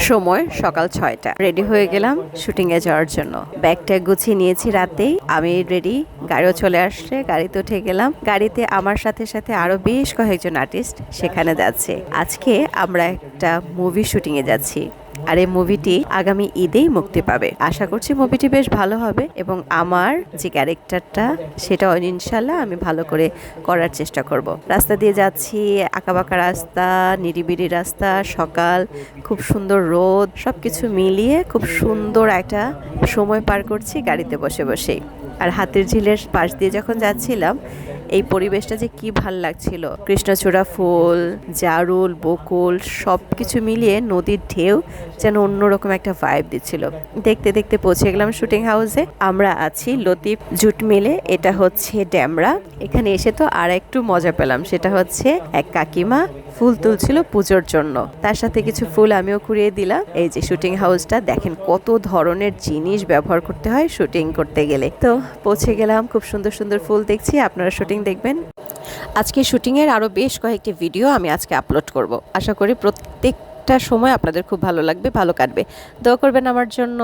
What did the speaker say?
সময় সকাল 6টা। রেডি হয়ে গেলাম শুটিংয়ে যাওয়ার জন্য। ব্যাগটা গুছিয়ে নিয়েছি রাতেই। আমি রেডি, গাড়িও চলে আসছে, গাড়িতে উঠে গেলাম। গাড়িতে আমার সাথে সাথে আরো বেশ কয়েকজন আর্টিস্ট সেখানে যাচ্ছে। আজকে আমরা একটা মুভি শুটিংয়ে যাচ্ছি। আর এই মুভিটি আগামী ঈদেই মুক্তি পাবে। আশা করছি মুভিটি বেশ ভালো হবে এবং আমার যে ক্যারেক্টারটা সেটা ইনশাল্লাহ আমি ভালো করে করার চেষ্টা করব। রাস্তা দিয়ে যাচ্ছি, আঁকাবাঁকা রাস্তা, নিরিবিলি রাস্তা, সকাল, খুব সুন্দর রোদ, সবকিছু মিলিয়ে খুব সুন্দর একটা সময় পার করছি গাড়িতে বসে বসেই। আর হাতের ঝিলের পাশ দিয়ে যখন যাচ্ছিলাম, এই পরিবেশটা যে কি ভাল লাগছিল। কৃষ্ণচূড়া ফুল, জারুল, বকুল সব কিছু মিলিয়ে নদীর ঢেউ যেন অন্যরকম একটা ভাইব দিচ্ছিল। দেখতে দেখতে পৌঁছে গেলাম শুটিং হাউসে। আমরা আছি লতিফ জুট মিলে, এটা হচ্ছে ড্যামরা। এখানে এসে তো আর একটু মজা পেলাম, সেটা হচ্ছে এক কাকিমা ফুল তুলছিল পুজোর জন্য, তার সাথে কিছু ফুল আমিও কুড়িয়ে দিলাম। এই যে শুটিং হাউসটা দেখেন, কত ধরনের জিনিস ব্যবহার করতে হয় শুটিং করতে গেলে। তো পৌঁছে গেলাম, খুব সুন্দর সুন্দর ফুল দেখছি। আপনারা শুটিং দেখবেন। আজকে শুটিংয়ের আরও বেশ কয়েকটি ভিডিও আমি আজকে আপলোড করব। আশা করি প্রত্যেকটা সময় আপনাদের খুব ভালো লাগবে, ভালো কাটবে। দোয়া করবেন আমার জন্য।